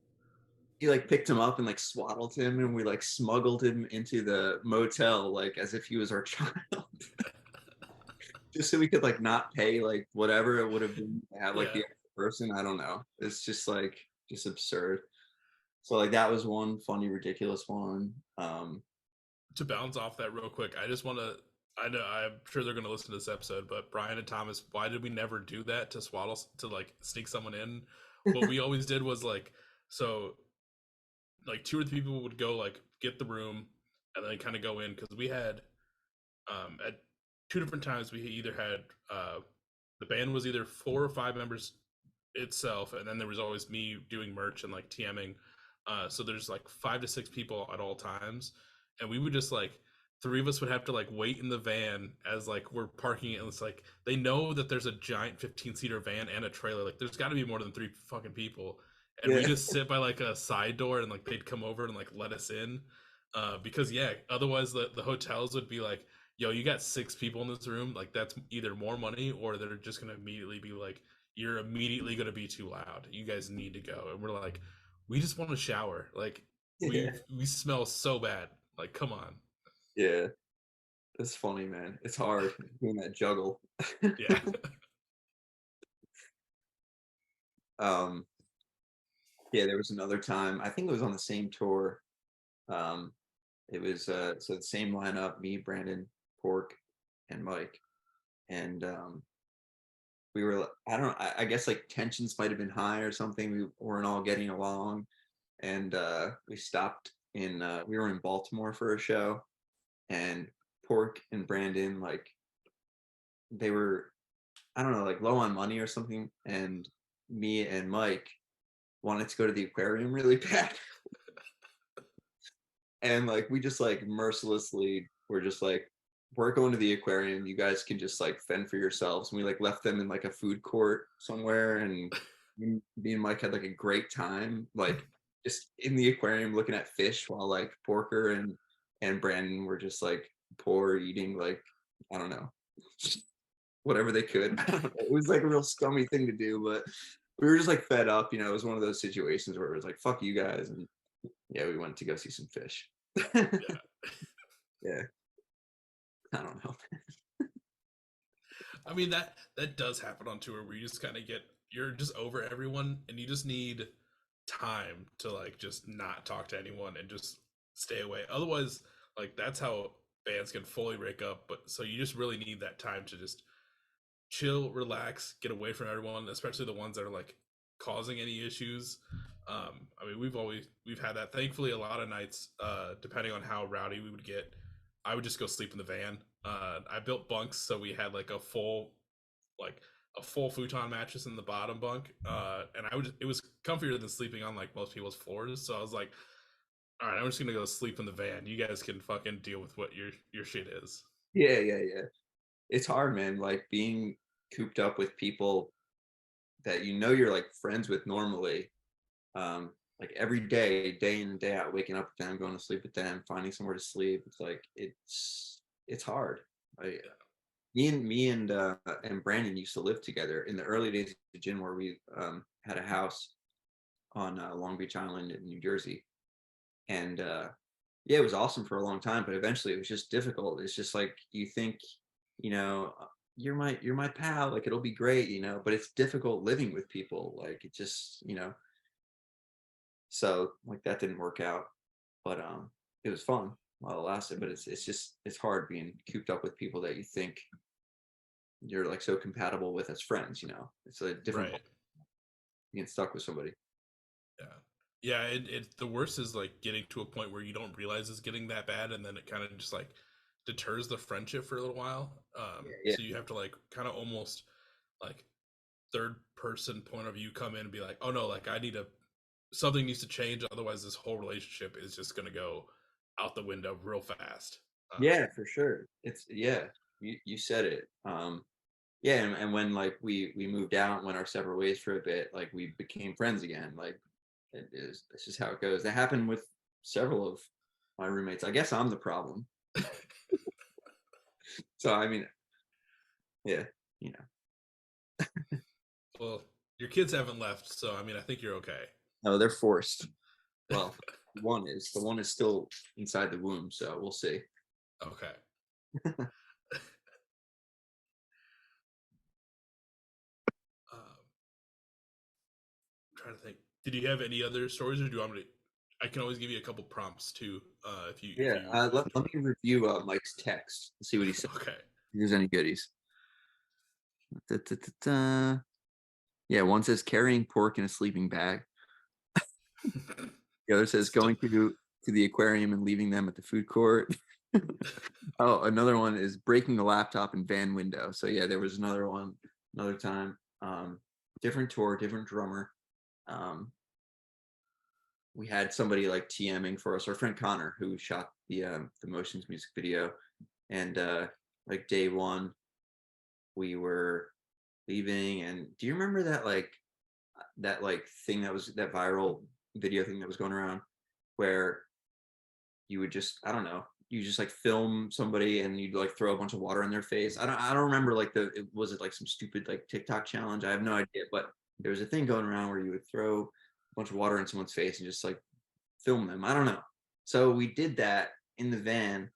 he like picked him up and like swaddled him, and we like smuggled him into the motel like as if he was our child, just so we could like not pay like whatever it would have been to have like Yeah. the extra person. I don't know. It's just like just absurd. So like that was one funny, ridiculous one. To bounce off that real quick, I just want to. I know I'm sure they're going to listen to this episode, but Brian and Thomas, why did we never do that to swaddle to like sneak someone in? What we always did was like, so like two or three people would go like get the room and then kind of go in because we had at two different times we either had the band was either 4 or 5 members itself, and then there was always me doing merch and like TMing. So there's like 5 to 6 people at all times, and we would just like three of us would have to like wait in the van as like we're parking it, and it's like they know that there's a giant 15-seater van and a trailer. Like there's got to be more than three fucking people, and we yeah, just sit by like a side door, and like they'd come over and like let us in. Because yeah, otherwise the hotels would be like, yo, you got 6 people in this room, like that's either more money or they're just gonna immediately be like, you're immediately gonna be too loud. You guys need to go. And we're like, we just want to shower. Like yeah, we smell so bad. Like, come on. yeah. It's funny, man. It's hard doing that juggle. Yeah. um, yeah, there was another time. I think it was on the same tour. Um, it was so the same lineup: me, Brandon, Pork, and Mike. And we were, I don't know, I guess like tensions might have been high or something. We weren't all getting along, and we stopped in. We were in Baltimore for a show, and Pork and Brandon, like, they were, I don't know, like low on money or something, and me and Mike wanted to go to the aquarium really bad. And like we just like mercilessly were just like, we're going to the aquarium. You guys can just like fend for yourselves. And we like left them in like a food court somewhere, and me and Mike had like a great time, like just in the aquarium looking at fish while like Porker and Brandon were just like poor eating like I don't know whatever they could. It was like a real scummy thing to do, but we were just like fed up. It was one of those situations where it was like fuck you guys, and yeah, we went to go see some fish. Yeah. Yeah, I don't know. I mean that does happen on tour where you just kind of you're just over everyone and you just need time to like just not talk to anyone and just stay away. Otherwise, like that's how bands can fully break up. But so you just really need that time to just chill, relax, get away from everyone, especially the ones that are like causing any issues. I mean, we've had that. Thankfully, a lot of nights, depending on how rowdy we would get, I would just go sleep in the van. I built bunks, so we had like a full futon mattress in the bottom bunk, and it was comfier than sleeping on like most people's floors. So I was like, all right, I'm just gonna go sleep in the van. You guys can fucking deal with what your shit is. Yeah, yeah, yeah. It's hard, man. Like being cooped up with people that you're like friends with normally, like every day, day in and day out, waking up with them, going to sleep with them, finding somewhere to sleep. It's like it's hard. I, me and Brandon used to live together in the early days of Gin, where we had a house on Long Beach Island in New Jersey, and yeah, it was awesome for a long time, but eventually it was just difficult. It's just like you think, you're my pal, like it'll be great, but it's difficult living with people. Like it just, so like that didn't work out. But it was fun while it lasted, but it's hard being cooped up with people that you think you're like so compatible with as friends. It's a different Right. being stuck with somebody. Yeah. Yeah, the worst is like getting to a point where you don't realize it's getting that bad, and then it kind of just like deters the friendship for a little while. Yeah, yeah. So you have to like kind of almost like third person point of view come in and be like, oh no, like something needs to change, otherwise this whole relationship is just gonna go out the window real fast. Yeah, for sure. It's yeah, you said it. Yeah, and when like we moved out and went our separate ways for a bit, like we became friends again. Like it's just how it goes. That happened with several of my roommates. I guess I'm the problem. So I mean, yeah, you know. Well, your kids haven't left, so I mean, I think you're okay. No, they're forced. Well, the one is still inside the womb, so we'll see. Okay. Um, I'm trying to think. Did you have any other stories, or do you want me to? I can always give you a couple prompts too, if Yeah, you let me review Mike's text and see what he said. okay. If there's any goodies. Da, da, da, da. Yeah, one says carrying pork in a sleeping bag. The other says Still, going to the aquarium and leaving them at the food court. Oh, another one is breaking the laptop in van window. So yeah, there was another one, another time. Different tour, different drummer. Um, we had somebody like TMing for us. Our friend Connor, who shot the Motions music video, and like day one, we were leaving. And do you remember that thing that was that viral video thing that was going around, where you would just I don't know, you just like film somebody and you'd like throw a bunch of water in their face. I don't remember like was it like some stupid like TikTok challenge? I have no idea, but there was a thing going around where you would throw a bunch of water in someone's face and just like film them. I don't know. So we did that in the van,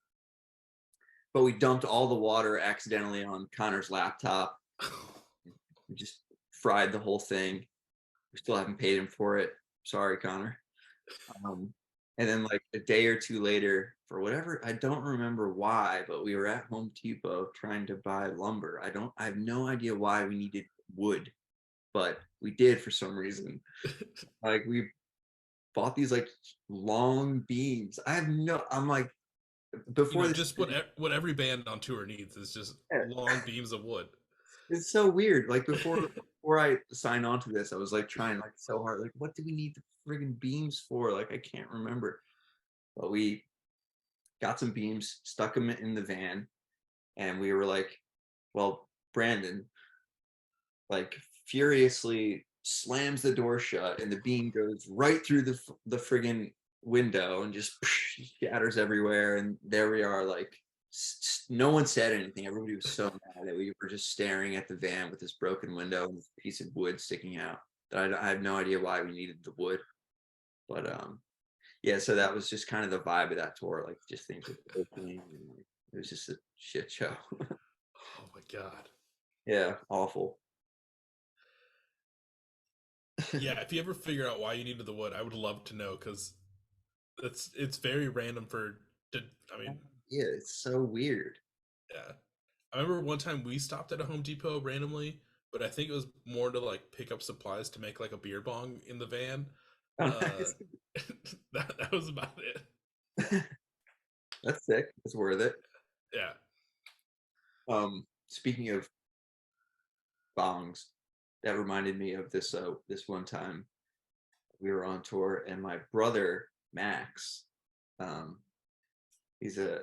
but we dumped all the water accidentally on Connor's laptop. We just fried the whole thing. We still haven't paid him for it. Sorry, Connor. Um, and then like a day or two later, for whatever I don't remember why, but we were at Home Depot trying to buy lumber. I have no idea why we needed wood, but we did for some reason. Like we bought these like long beams. I'm like before this. just what every band on tour needs is just long beams of wood. It's so weird. Like before I signed on to this, I was like trying like so hard. Like, what do we need the friggin' beams for? Like, I can't remember. But we got some beams, stuck them in the van, and we were like, well, Brandon like furiously slams the door shut, and the beam goes right through the friggin' window and just shatters everywhere. And there we are, like no one said anything. Everybody was so mad that we were just staring at the van with this broken window and this piece of wood sticking out. That I have no idea why we needed the wood, but yeah. So that was just kind of the vibe of that tour. Like just things were broken, and like, it was just a shit show. Oh my god. Yeah, awful. Yeah, if you ever figure out why you needed the wood, I would love to know because it's very random for. I mean, Yeah, it's so weird. yeah. I remember one time we stopped at a Home Depot randomly, but I think it was more to like pick up supplies to make like a beer bong in the van. Oh, Uh, nice. that was about it. That's sick. It's worth it. Yeah. Speaking of bongs, that reminded me of this one time we were on tour, and my brother Max, um, he's a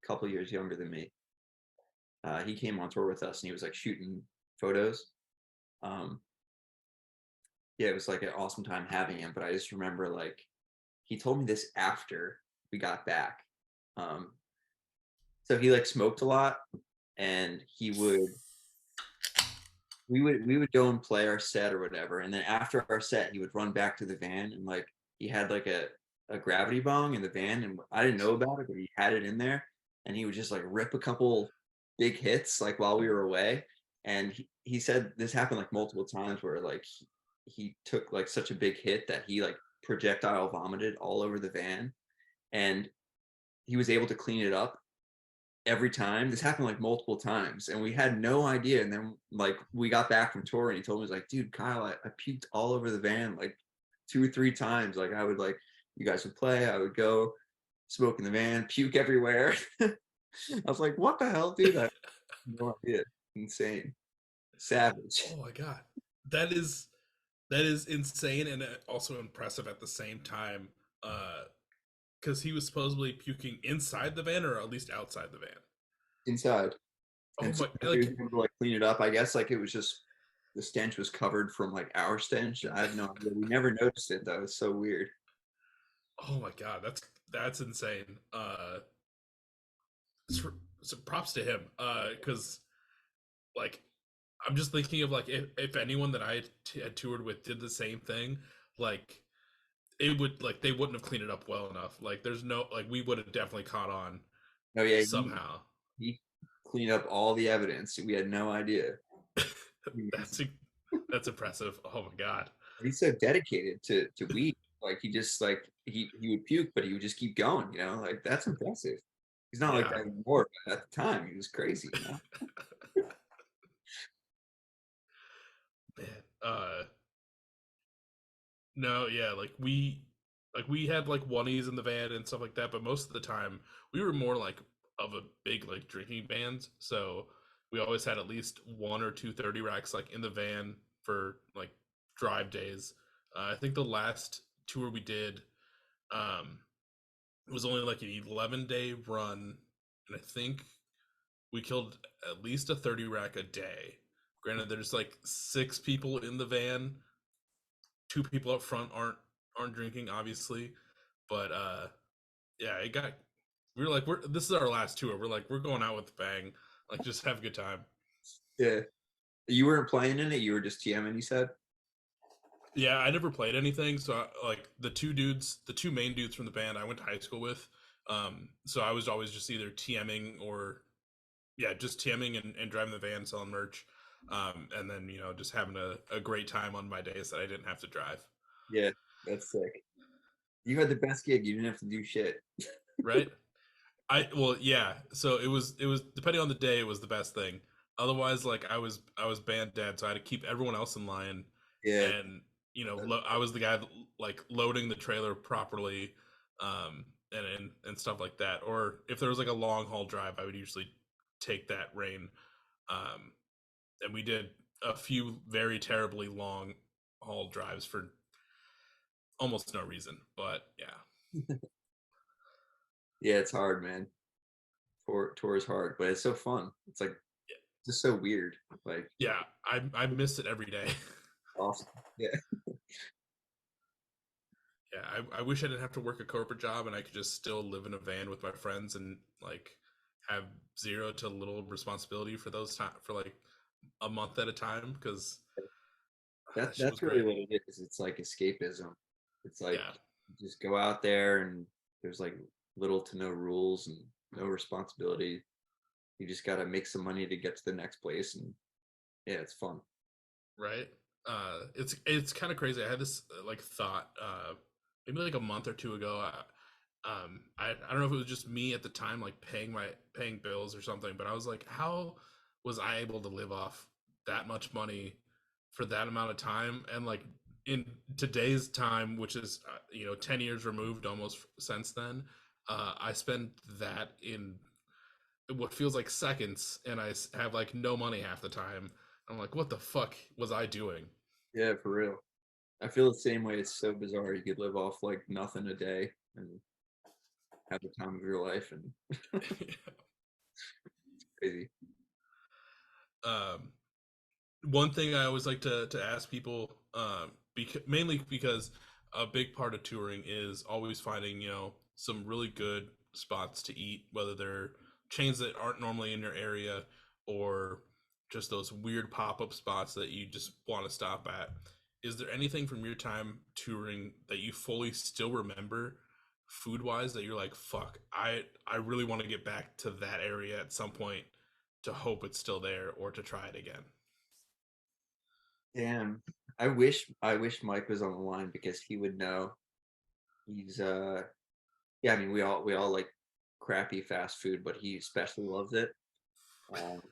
couple years younger than me. He came on tour with us, and he was like shooting photos. Um, yeah, it was like an awesome time having him. But I just remember like he told me this after we got back. Um, so he like smoked a lot, and he would we would go and play our set or whatever, and then after our set he would run back to the van, and like he had like a gravity bong in the van, and I didn't know about it, but he had it in there, and he would just like rip a couple big hits like while we were away. And he said this happened like multiple times where like he took like such a big hit that he like projectile vomited all over the van, and he was able to clean it up every time. This happened like multiple times, and we had no idea. And then like we got back from tour, and he told me, he was like, "Dude, Kyle, I puked all over the van like 2 or 3 times. Like I would like you guys would play, I would go smoke in the van, puke everywhere." I was like, "What the hell, dude? I have no idea. Insane, savage." Oh my god. That is that is insane and also impressive at the same time. Because he was supposedly puking inside the van or at least outside the van. Inside. Oh And so my, he was like, able to like clean it up. I guess like it was just the stench was covered from like our stench. I have no idea. We never noticed it though. It's so weird. oh my god, that's insane. So, so props to him. Because like I'm just thinking of like if anyone that had toured with did the same thing, like it would like they wouldn't have cleaned it up well enough. Like there's no like we would have definitely caught on Oh yeah, somehow. he cleaned up all the evidence. We had no idea. that's that's impressive. Oh my god. He's so dedicated to weed. Like he just like he would puke, but he would just keep going. You know, like that's impressive. He's not like Yeah. that anymore, but at the time he was crazy. You know. Man. No, yeah, like we had like oneies in the van and stuff like that, but most of the time we were more like of a big like drinking band, so we always had at least one or two 30 racks like in the van for like drive days. I think the last tour we did um it was only like an 11-day run, and I think we killed at least a 30 rack a day. Granted, there's like 6 people in the van, 2 people up front aren't drinking, obviously, but yeah, it got. We were like, this is our last tour. We're like, we're going out with a bang. Like, just have a good time. Yeah, you weren't playing in it. You were just TMing. You said. Yeah, I never played anything, so like the two main dudes from the band I went to high school with. So I was always just either TMing or yeah, just TMing and driving the van, selling merch, and then just having a great time on my days that I didn't have to drive. Yeah, that's sick. You had the best gig. You didn't have to do shit. Right? Well, yeah. So it was depending on the day, it was the best thing. Otherwise, like I was band dead, so I had to keep everyone else in line, Yeah, and I was the guy that, like loading the trailer properly, and stuff like that. Or if there was like a long haul drive, I would usually take that reign. Um, and we did a few very terribly long haul drives for almost no reason, but yeah. yeah, it's hard, man. tour is hard, but it's so fun. It's like just so weird. Like Yeah, I miss it every day. awesome. Yeah. Yeah, I wish I didn't have to work a corporate job and I could just still live in a van with my friends and like have zero to little responsibility for those time for like a month at a time because that shit was That's really great. what it is. It's like escapism. It's like Yeah, you just go out there and there's like little to no rules and no responsibility. You just got to make some money to get to the next place, and yeah, it's fun. right. It's kind of crazy. I had this like thought maybe like a month or two ago. I don't know if it was just me at the time like paying bills or something, but I was like, how was I able to live off that much money for that amount of time? And like in today's time, which is 10 years removed almost since then, I spend that in what feels like seconds, and have like no money half the time. I'm like, what the fuck was I doing? Yeah, for real. I feel the same way. It's so bizarre. You could live off like nothing a day and have the time of your life, and crazy. um, One thing I always like to ask people, mainly because a big part of touring is always finding some really good spots to eat, whether they're chains that aren't normally in your area or just those weird pop up spots that you just want to stop at. Is there anything from your time touring that you fully still remember, food wise, that you're like, fuck, I really want to get back to that area at some point to hope it's still there or to try it again? Damn. I wish Mike was on the line because he would know. He's yeah, I mean we all like crappy fast food, but he especially loves it. Um,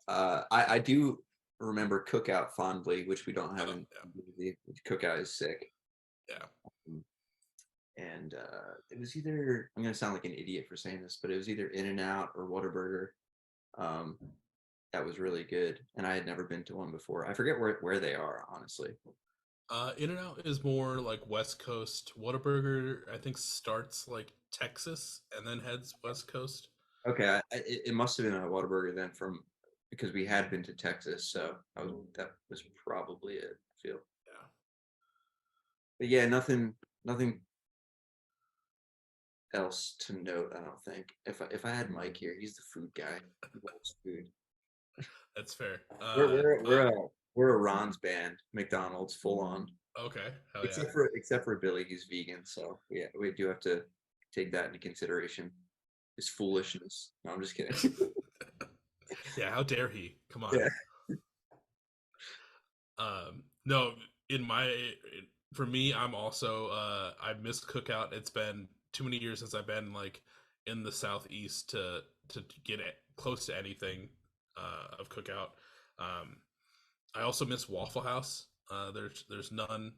I do remember Cookout fondly, which we don't have Oh, in the Cookout is sick. yeah. Um, and it was either I'm gonna sound like an idiot for saying this, but it was either In and Out or Whataburger. Um, that was really good, and I had never been to one before. I forget where they are, honestly. In and Out is more like West Coast. Whataburger, I think, starts like Texas and then heads West Coast. Okay, it must have been a Whataburger then from because we had been to Texas, so that was probably it. I feel, Yeah. but yeah, nothing else to note. I don't think. If I had Mike here, he's the food guy. He loves food. That's fair. We're a Ron's band, McDonald's full on. Okay. Hell yeah. Except for Billy, who's vegan. So yeah, we do have to take that into consideration. His foolishness. No, I'm just kidding. Yeah. How dare he? Come on. Yeah. No, in my for me, I'm also I miss Cookout. It's been too many years since I've been like in the southeast to get close to anything of Cookout. Um, I also miss Waffle House. There's none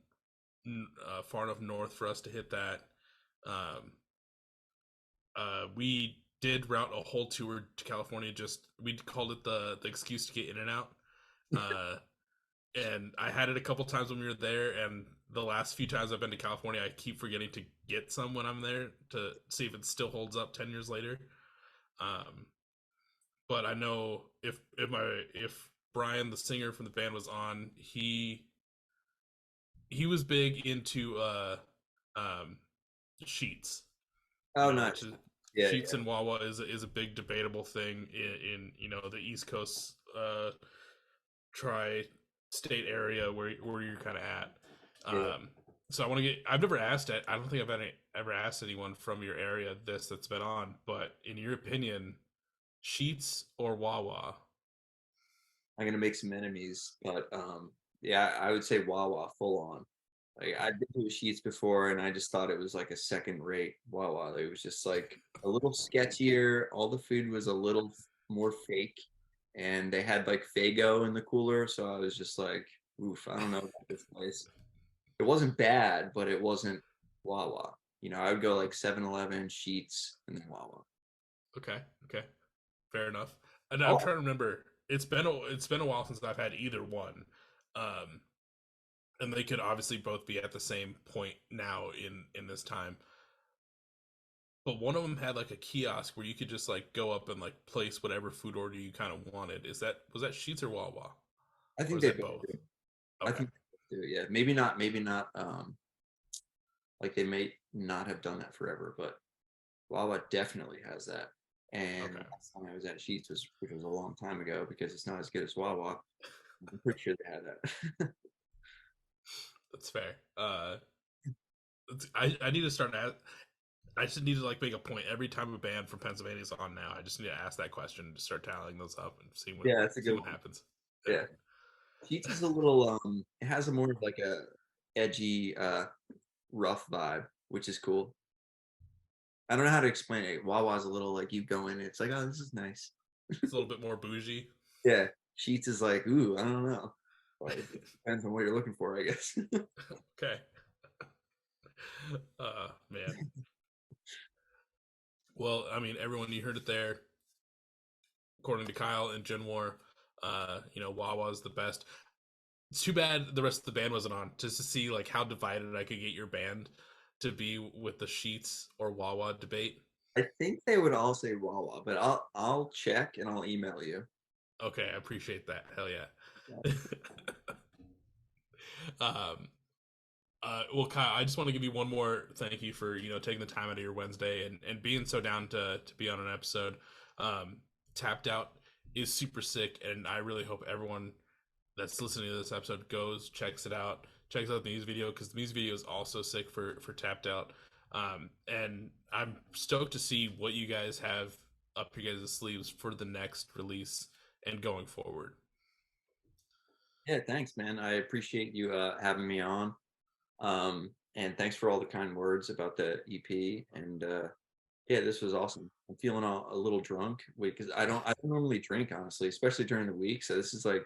far enough north for us to hit that. Um, we did route a whole tour to California. Just we called it the excuse to get in and out. Uh, and I had it a couple times when we were there. And the last few times I've been to California, I keep forgetting to get some when I'm there to see if it still holds up 10 years later. Um, but I know if Brian, the singer from the band, was on, he was big into um sheets, Oh, which nice. is Yeah, sheets yeah, and Wawa is a big debatable thing in the East Coast tri state area where you're kind of at. yeah. Um, so I want to get. I've never asked it. I don't think I've ever asked anyone from your area that's been on. But in your opinion, sheets or Wawa? I'm gonna make some enemies, but yeah, I would say Wawa full on. Like I've been to Sheets before, and I just thought it was like a second rate Wawa. It was just like a little sketchier. All the food was a little more fake, and they had like Fago in the cooler, so I was just like, oof, I don't know about this place. It wasn't bad, but it wasn't Wawa. I would go like 7-Eleven, Sheets, and then Wawa. Okay, okay, fair enough. And I'm Oh, trying to remember. It's been a while since I've had either one. Um, and they could obviously both be at the same point now in this time. but one of them had like a kiosk where you could just like go up and like place whatever food order you kind of wanted. Was that Sheets or Wawa, I or think is they that both both? do. I Okay, think they both do. Yeah, maybe not. Like they may not have done that forever, but Wawa definitely has that. And okay, last time I was at Sheets was which was a long time ago because it's not as good as Wawa. I'm pretty sure they had that. that's fair. I need to start I just need to like make a point every time a band from Pennsylvania is on now. I just need to ask that question to start tallying those up and Yeah, that's a see good what one. happens. Yeah. Yeah. Sheets is a little it has a more of like a edgy rough vibe, which is cool. I don't know how to explain it. Wawa's a little like you go in, it's like, oh, this is nice. It's a little bit more bougie. Yeah. Sheets is like, ooh, I don't know. But it depends on what you're looking for, I guess. Okay. Man. Well, I mean, everyone, you heard it there. According to Kyle and Genwar, Wawa's the best. It's too bad the rest of the band wasn't on, just to see like how divided I could get your band to be with the Sheets or Wawa debate. I think they would all say Wawa, but I'll check and I'll email you. Okay, I appreciate that. Hell yeah. Yeah. um, well, Kyle, I just want to give you one more thank you for taking the time out of your Wednesday and being so down to be on an episode. Um, Tapped Out is super sick, and I really hope everyone that's listening to this episode goes checks out the music video because the music video is also sick for Tapped Out. And I'm stoked to see what you guys have up your guys' sleeves for the next release and going forward. Yeah, thanks, man. I appreciate you having me on. And thanks for all the kind words about the EP. And yeah, this was awesome. I'm feeling a little drunk because I don't normally drink honestly, especially during the week. So this is like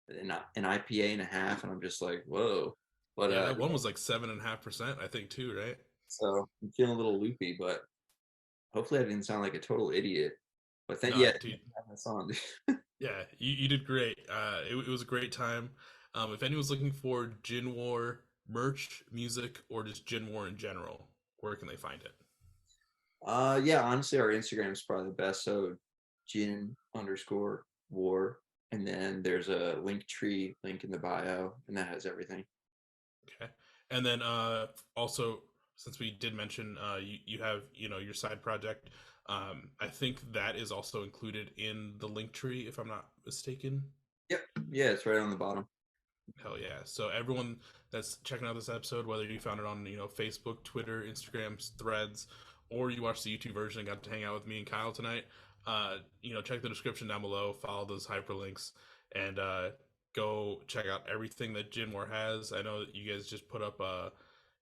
an IPA and a half, and I'm just like, whoa. But Yeah, that one was like 7.5%, I think, too, right? so I'm feeling a little loopy, but hopefully I didn't sound like a total idiot. But No, yeah, thanks dude. for having us on. Yeah, you did great. It was a great time. If anyone's looking for Gin War merch, music, or just Gin War in general, where can they find it? Yeah, honestly, our Instagram is probably the best. So gin_war, and then there's a link tree link in the bio, and that has everything. Okay. And then also, since we did mention you have your side project, I think that is also included in the link tree, if I'm not mistaken. Yep. Yeah, it's right on the bottom. Hell yeah! So everyone that's checking out this episode, whether you found it on Facebook, Twitter, Instagram, Threads, or you watched the YouTube version and got to hang out with me and Kyle tonight, check the description down below, follow those hyperlinks, and go check out everything that Ginmore has. I know that you guys just put up,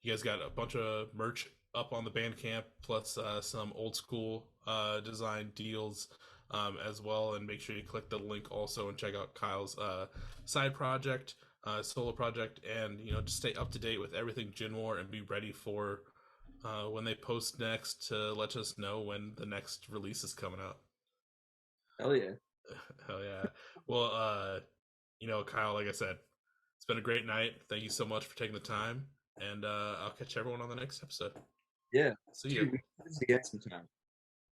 you guys got a bunch of merch up on the Bandcamp, plus some old school design deals as well. And make sure you click the link also and check out Kyle's side project, solo project, and just stay up to date with everything Ginmore and be ready for when they post next to let us know when the next release is coming out. Hell yeah. Hell yeah. Well, Kyle, like I said, it's been a great night. Thank you so much for taking the time, and I'll catch everyone on the next episode. Yeah. See you. Dude, we can do this again sometime.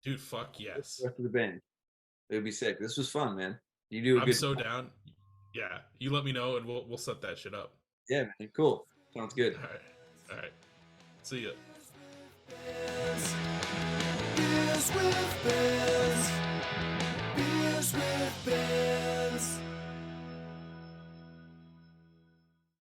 Dude, fuck yes. The rest of the band. It would be sick. This was fun, man. You do a I'm good so job. down. Yeah, you let me know and we'll set that shit up. Yeah, man. Cool. Sounds good. All right. All right. See ya. Beers with Biz.